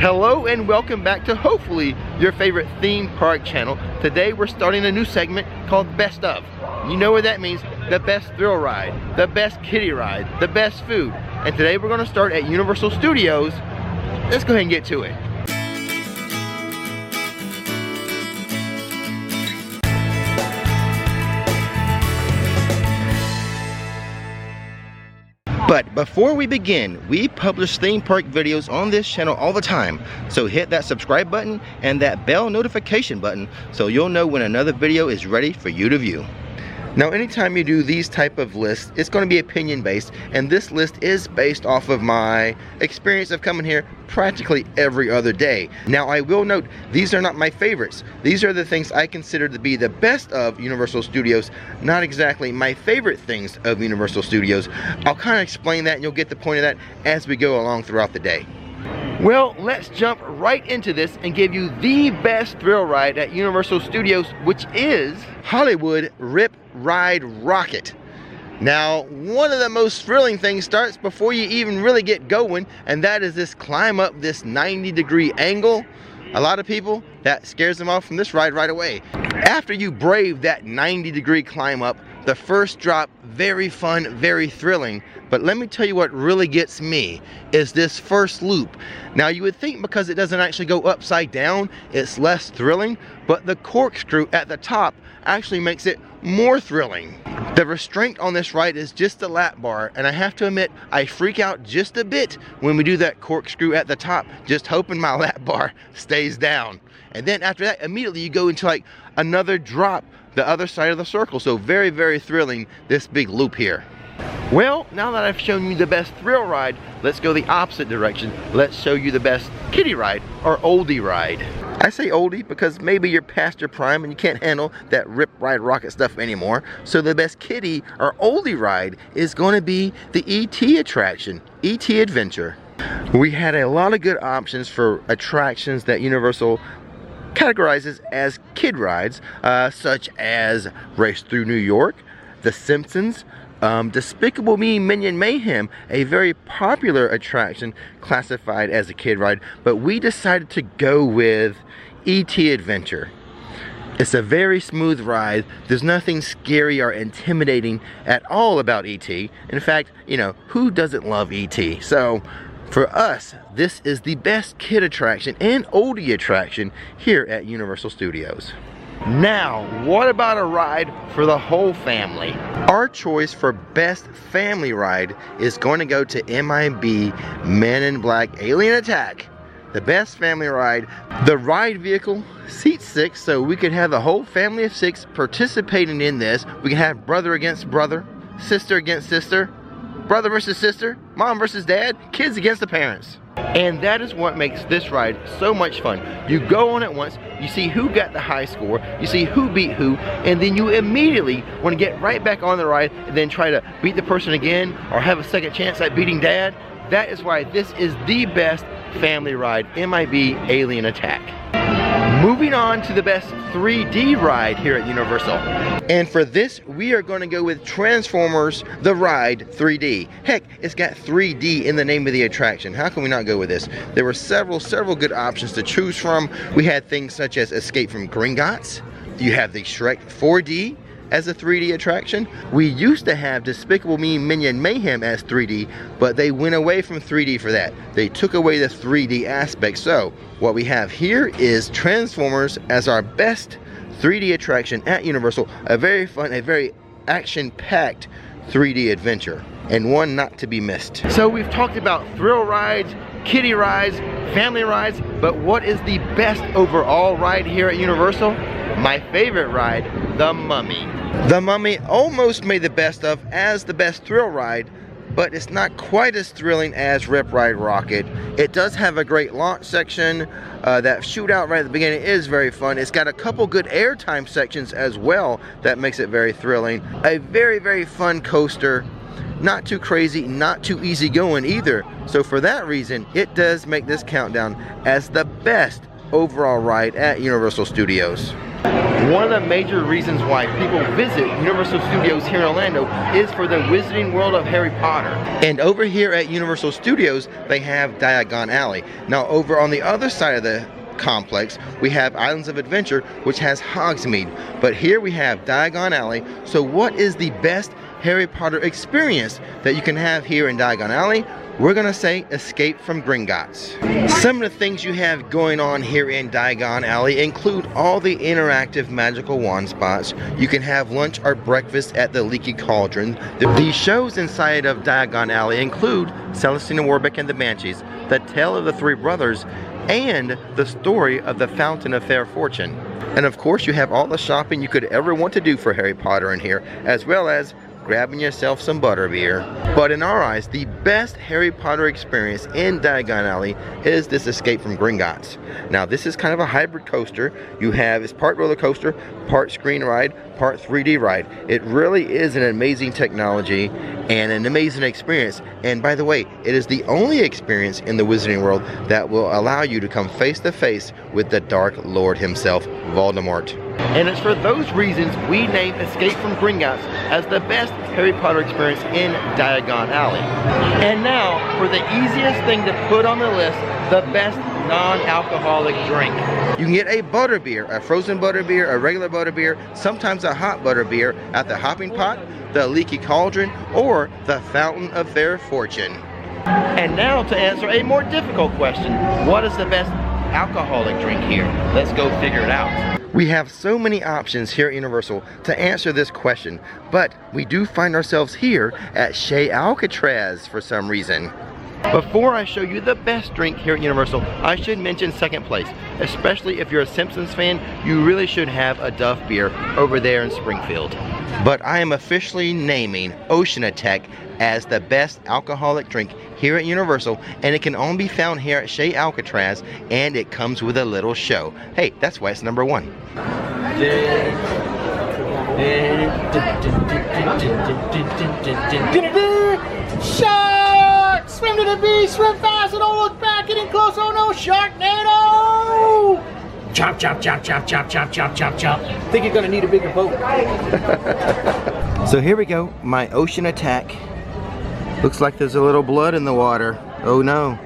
Hello and welcome back to hopefully your favorite theme park channel. Today we're starting a new segment called Best Of. You know what that means, the best thrill ride, the best kiddie ride, the best food. And today we're gonna start at Universal Studios. Let's go ahead and get to it. But before we begin, we publish theme park videos on this channel all the time. So hit that subscribe button and that bell notification button so you'll know when another video is ready for you to view. Now anytime you do these type of lists, it's going to be opinion based, and this list is based off of my experience of coming here practically every other day. Now I will note, these are not my favorites. These are the things I consider to be the best of Universal Studios, not exactly my favorite things of Universal Studios. I'll kind of explain that and you'll get the point of that as we go along throughout the day. Well, let's jump right into this and give you the best thrill ride at Universal Studios, which is Hollywood Rip Ride Rocket. Now, one of the most thrilling things starts before you even really get going, and that is this climb up this 90-degree angle. A lot of people, that scares them off from this ride right away. After you brave that 90-degree climb up, the first drop, very fun, very thrilling. But let me tell you what really gets me is this first loop. Now you would think because it doesn't actually go upside down, it's less thrilling, but the corkscrew at the top actually makes it more thrilling. The restraint on this ride is just the lap bar, and I have to admit, I freak out just a bit when we do that corkscrew at the top, just hoping my lap bar stays down. And then after that, immediately you go into like another drop, the other side of the circle. So very, very thrilling, this big loop here. Well, now that I've shown you the best thrill ride, let's go the opposite direction. Let's show you the best kiddie ride or oldie ride. I say oldie because maybe you're past your prime and you can't handle that Rip Ride Rocket stuff anymore. So the best kiddie or oldie ride is going to be the E.T. attraction, E.T. Adventure. We had a lot of good options for attractions that Universal categorizes as kid rides, such as Race Through New York, The Simpsons, Despicable Me Minion Mayhem, a very popular attraction classified as a kid ride, but we decided to go with E.T. Adventure. It's a very smooth ride. There's nothing scary or intimidating at all about E.T. In fact, you know, who doesn't love E.T.? So for us, this is the best kid attraction and oldie attraction here at Universal Studios. Now, what about a ride for the whole family? Our choice for best family ride is going to go to MIB Men in Black Alien Attack. The best family ride. The ride vehicle seats 6, so we could have the whole family of 6 participating in this. We can have brother against brother, sister against sister, brother versus sister, mom versus dad, kids against the parents. And that is what makes this ride so much fun. You go on it once, you see who got the high score, you see who beat who, and then you immediately want to get right back on the ride and then try to beat the person again or have a second chance at beating dad. That is why this is the best family ride, MIB Alien Attack. Moving on to the best 3D ride here at Universal. And for this, we are going to go with Transformers The Ride 3D. Heck, it's got 3D in the name of the attraction. How can we not go with this? There were several good options to choose from. We had things such as Escape from Gringotts. You have the Shrek 4D as a 3D attraction. We used to have Despicable Me Minion Mayhem as 3D, but they went away from 3D for that. They took away the 3D aspect. So what we have here is Transformers as our best 3D attraction at Universal. A very fun, a very action-packed 3D adventure, and one not to be missed. So we've talked about thrill rides, kiddie rides, family rides, but what is the best overall ride here at Universal? My favorite ride, The Mummy. The Mummy almost made the best of as the best thrill ride, but it's not quite as thrilling as Rip Ride Rocket. It does have a great launch section. That shootout right at the beginning is very fun. It's got a couple good airtime sections as well that makes it very thrilling. A very, very fun coaster. Not too crazy, not too easy going either. So for that reason, it does make this countdown as the best overall ride at Universal Studios. One of the major reasons why people visit Universal Studios here in Orlando is for the Wizarding World of Harry Potter. And over here at Universal Studios, they have Diagon Alley. Now over on the other side of the complex, we have Islands of Adventure, which has Hogsmeade. But here we have Diagon Alley. So what is the best Harry Potter experience that you can have here in Diagon Alley? We're gonna say Escape from Gringotts. Some of the things you have going on here in Diagon Alley include all the interactive magical wand spots. You can have lunch or breakfast at the Leaky Cauldron. The shows inside of Diagon Alley include Celestina Warbeck and the Banshees, The Tale of the Three Brothers, and the story of the Fountain of Fair Fortune. And of course you have all the shopping you could ever want to do for Harry Potter in here, as well as grabbing yourself some butterbeer. But in our eyes, the best Harry Potter experience in Diagon Alley is this Escape from Gringotts. Now this is kind of a hybrid coaster. You have, it's part roller coaster, part screen ride, part 3D ride. It really is an amazing technology and an amazing experience. And by the way, it is the only experience in the Wizarding World that will allow you to come face to face with the Dark Lord himself, Voldemort. And it's for those reasons we named Escape from Gringotts as the best Harry Potter experience in Diagon Alley. And now, for the easiest thing to put on the list, the best non-alcoholic drink. You can get a butterbeer, a frozen butterbeer, a regular butterbeer, sometimes a hot butterbeer at the Hopping Pot, the Leaky Cauldron, or the Fountain of Fair Fortune. And now to answer a more difficult question, what is the best alcoholic drink here? Let's go figure it out. We have so many options here at Universal to answer this question, but we do find ourselves here at Chez Alcatraz for some reason. Before I show you the best drink here at Universal, I should mention second place. Especially if you're a Simpsons fan, you really should have a Duff beer over there in Springfield. But I am officially naming Ocean Attack as the best alcoholic drink here at Universal, and it can only be found here at Chez Alcatraz, and it comes with a little show. Hey, that's why it's number one. Shark! Swim to the beach, swim fast, and don't look back, getting close, oh no, Sharknado! Chop, chop, chop, chop, chop, chop, chop, chop, chop. Think you're gonna need a bigger boat. So here we go, my Ocean Attack. Looks like there's a little blood in the water. Oh no.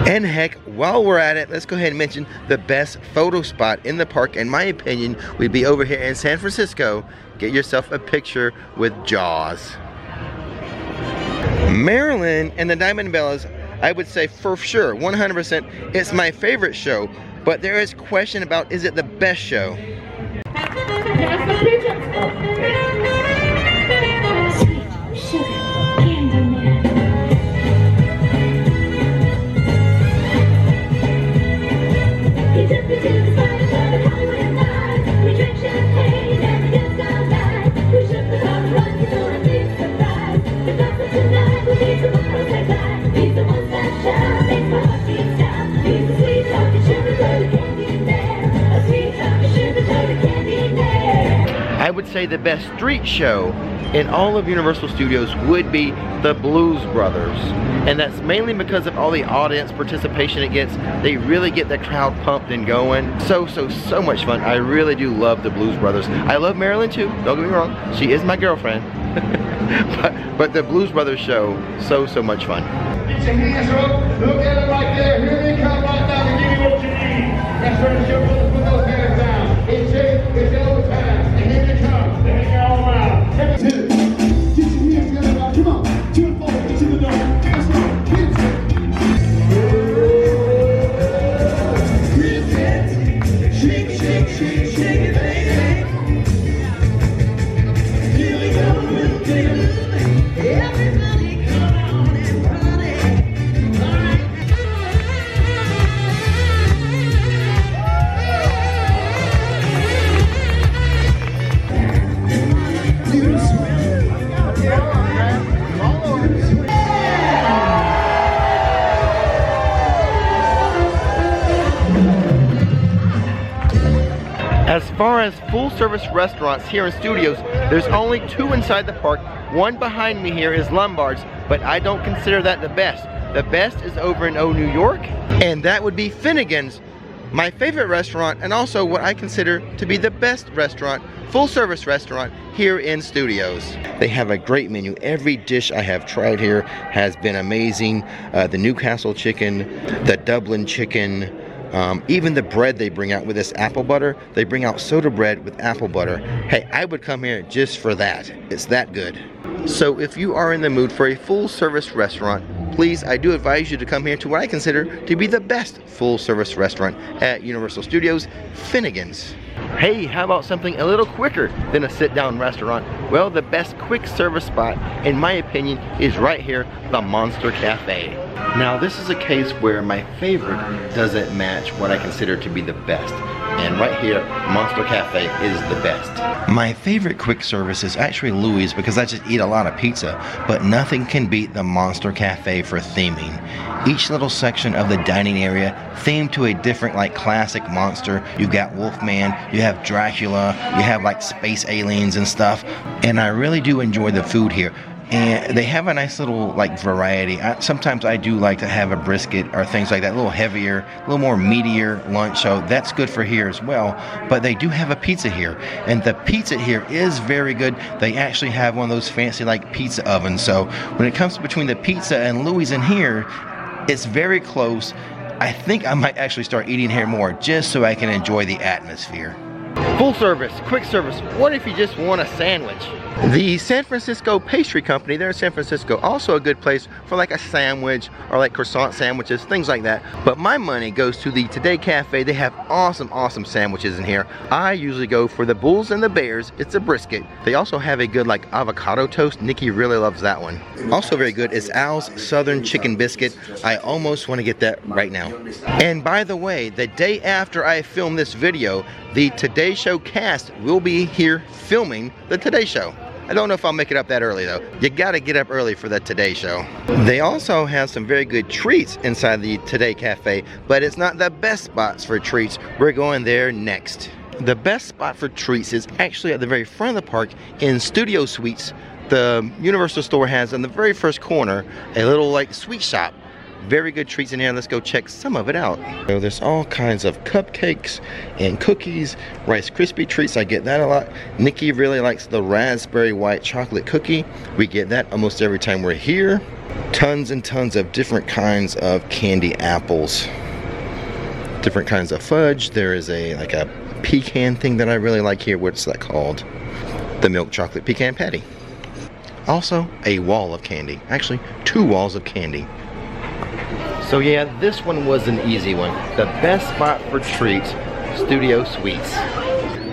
And heck, while we're at it, let's go ahead and mention the best photo spot in the park, in my opinion, would be over here in San Francisco. Get yourself a picture with Jaws. Maryland and the Diamond Bellas, I would say for sure, 100%, it's my favorite show, but there is question about, is it the best show? I would say the best street show in all of Universal Studios would be the Blues Brothers. And that's mainly because of all the audience participation it gets. They really get the crowd pumped and going. So much fun. I really do love the Blues Brothers. I love Marilyn too, don't get me wrong. She is my girlfriend. but the Blues Brothers show, so much fun. Get your hands up, look at them right there. Here they come right now to give you what you need. That's right, show them, put those hands down. It's overtime. And here they come. They hang all around. Get your hands together now. Come on. Turn forward into the door. That's right. Get it. Shake, shake, shake, shake it, baby. Here we go. We'll take a look. Everybody come on and party. All right. As far as full-service restaurants here in Studios, there's only 2 inside the park. One behind me here is Lombard's, but I don't consider that the best. The best is over in New York, and that would be Finnegan's. my favorite restaurant, and also what I consider to be the best restaurant, full service restaurant here in Studios. They have a great menu. Every dish I have tried here has been amazing. The Newcastle chicken, the Dublin chicken, even the bread they bring out with this apple butter. They bring out soda bread with apple butter. Hey, I would come here just for that. It's that good. So if you are in the mood for a full service restaurant, please, I do advise you to come here to what I consider to be the best full service restaurant at Universal Studios, Finnegan's. Hey, how about something a little quicker than a sit-down restaurant? Well, the best quick service spot, in my opinion, is right here, the Monster Cafe. Now, this is a case where my favorite doesn't match what I consider to be the best. And right here, Monster Cafe is the best. My favorite quick service is actually Louis because I just eat a lot of pizza, but nothing can beat the Monster Cafe for theming. Each little section of the dining area themed to a different like classic monster. You got Wolfman, you have Dracula, you have like space aliens and stuff. And I really do enjoy the food here. And they have a nice little like variety. Sometimes I do like to have a brisket or things like that, a little heavier, a little more meatier lunch, so that's good for here as well. But they do have a pizza here, and the pizza here is very good. They actually have one of those fancy like pizza ovens, so when it comes between the pizza and Louis in here, it's very close. I think I might actually start eating here more just so I can enjoy the atmosphere. Full service, quick service, what if you just want a sandwich? The San Francisco Pastry Company, they're in San Francisco, also a good place for like a sandwich or like croissant sandwiches, things like that. But my money goes to the Today Cafe. They have awesome sandwiches in here. I usually go for the Bulls and the Bears. It's a brisket. They also have a good like avocado toast. Nikki really loves that one. Also very good is Al's Southern Chicken Biscuit. I almost want to get that right now. And by the way, the day after I film this video, the Today Show cast will be here filming the Today Show. I don't know if I'll make it up that early though. You gotta get up early for the Today Show. They also have some very good treats inside the Today Cafe, but it's not the best spots for treats. We're going there next. The best spot for treats is actually at the very front of the park in Studio Suites. The Universal store has in the very first corner a little like sweet shop. Very good treats in here. Let's go check some of it out. So there's all kinds of cupcakes and cookies, Rice Krispie treats. I get that a lot. Nikki really likes the raspberry white chocolate cookie. We get that almost every time we're here. Tons and tons of different kinds of candy apples. Different kinds of fudge. There is a like a pecan thing that I really like here. What's that called? The milk chocolate pecan patty. Also a wall of candy. Actually, 2 walls of candy. So yeah, this one was an easy one. The best spot for treats, Studio Suites.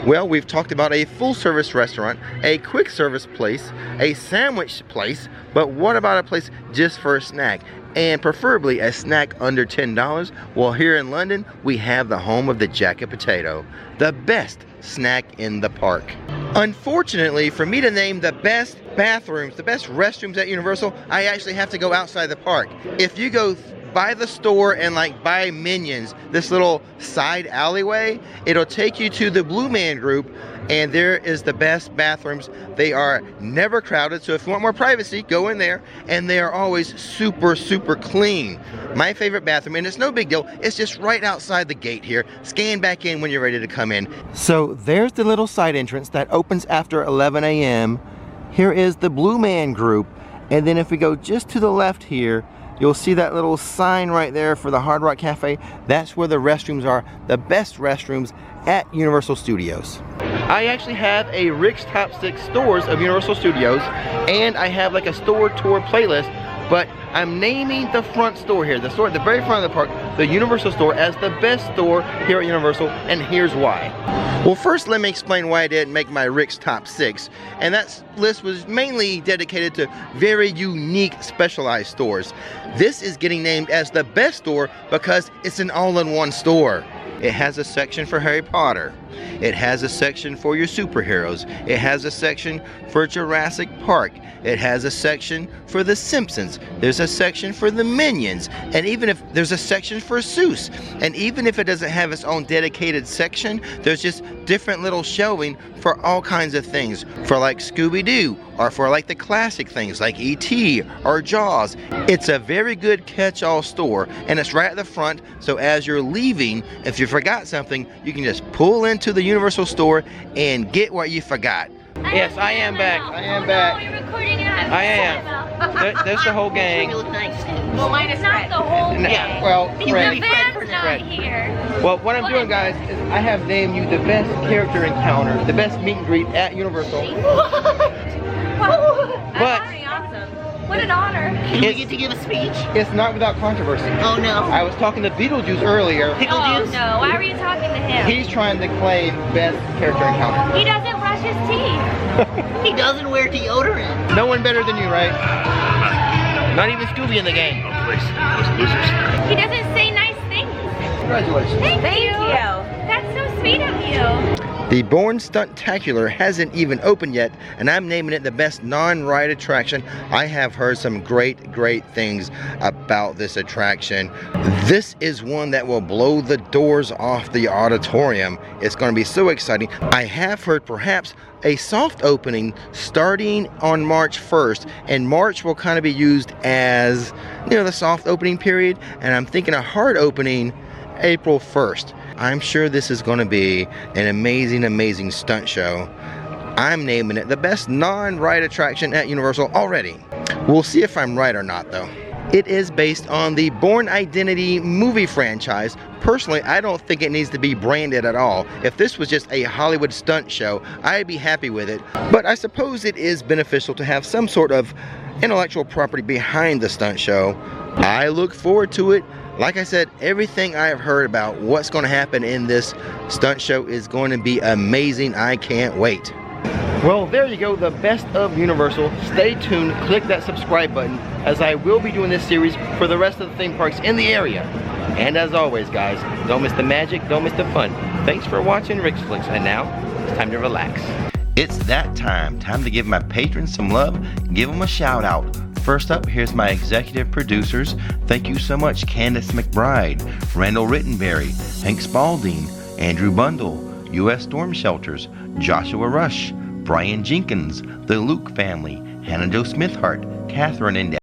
Well, we've talked about a full service restaurant, a quick service place, a sandwich place, but what about a place just for a snack? And preferably a snack under $10. Well, here in London, we have the home of the jacket potato, the best snack in the park. Unfortunately, for me to name the best bathrooms, the best restrooms at Universal, I actually have to go outside the park. If you go by the store and like by Minions, this little side alleyway, it'll take you to the Blue Man Group, and there is the best bathrooms. They are never crowded, so if you want more privacy, go in there, and they are always super clean. My favorite bathroom, and it's no big deal, it's just right outside the gate here. Scan back in when you're ready to come in. So there's the little side entrance that opens after 11 a.m. Here is the Blue Man Group, and then if we go just to the left here, you'll see that little sign right there for the Hard Rock Cafe. That's where the restrooms are, the best restrooms at Universal Studios. I actually have a Rix Top Six Stores of Universal Studios, and I have like a store tour playlist, but I'm naming the front store here, the store at the very front of the park, the Universal store, as the best store here at Universal, and here's why. Well, first let me explain why I didn't make my Rix Top 6, and that list was mainly dedicated to very unique specialized stores. This is getting named as the best store because it's an all-in-one store. It has a section for Harry Potter. It has a section for your superheroes. It has a section for Jurassic Park. It has a section for The Simpsons. There's a section for the Minions. And even if there's a section for Seuss. And even if it doesn't have its own dedicated section, there's just different little shelving for all kinds of things. For like Scooby-Doo are for like the classic things like E.T. or Jaws. It's a very good catch-all store, and it's right at the front, so as you're leaving, if you forgot something, you can just pull into the Universal store and get what you forgot. Yes, I am back. I am back. You're recording it. I am. There's the whole gang. Well, mine is not the whole gang. Yeah, well, The Fred. van's not here. Well, what I'm doing, guys, is I have named you the best character encounter, the best meet and greet at Universal. That's pretty awesome. What an honor. Can we get to give a speech? It's not without controversy. Oh no. I was talking to Beetlejuice earlier. Oh no, why were you talking to him? He's trying to claim best character encounter. He doesn't brush his teeth. He doesn't wear deodorant. No one better than you, right? Not even Scooby in the game. He doesn't say nice things. Congratulations. Thank you. That's so sweet of you. The Bourne Stuntacular hasn't even opened yet, and I'm naming it the best non-ride attraction. I have heard some great things about this attraction. This is one that will blow the doors off the auditorium. It's going to be so exciting. I have heard perhaps a soft opening starting on March 1st, and March will kind of be used as, you know, the soft opening period, and I'm thinking a hard opening April 1st. I'm sure this is going to be an amazing stunt show. I'm naming it the best non-ride attraction at Universal already. We'll see if I'm right or not though. It is based on the Bourne Identity movie franchise. Personally, I don't think it needs to be branded at all. If this was just a Hollywood stunt show, I'd be happy with it. But I suppose it is beneficial to have some sort of intellectual property behind the stunt show. I look forward to it. Like I said, everything I have heard about what's going to happen in this stunt show is going to be amazing. I can't wait. Well, there you go, the best of Universal. Stay tuned, click that subscribe button, as I will be doing this series for the rest of the theme parks in the area. And as always, guys, don't miss the magic, don't miss the fun. Thanks for watching RixFlix, and now it's time to relax. It's that time to give my patrons some love, give them a shout out. First up, here's my executive producers. Thank you so much, Candace McBride, Randall Rittenberry, Hank Spalding, Andrew Bundle, U.S. Storm Shelters, Joshua Rush, Brian Jenkins, the Luke family, Hannah Jo Smithhart, Catherine and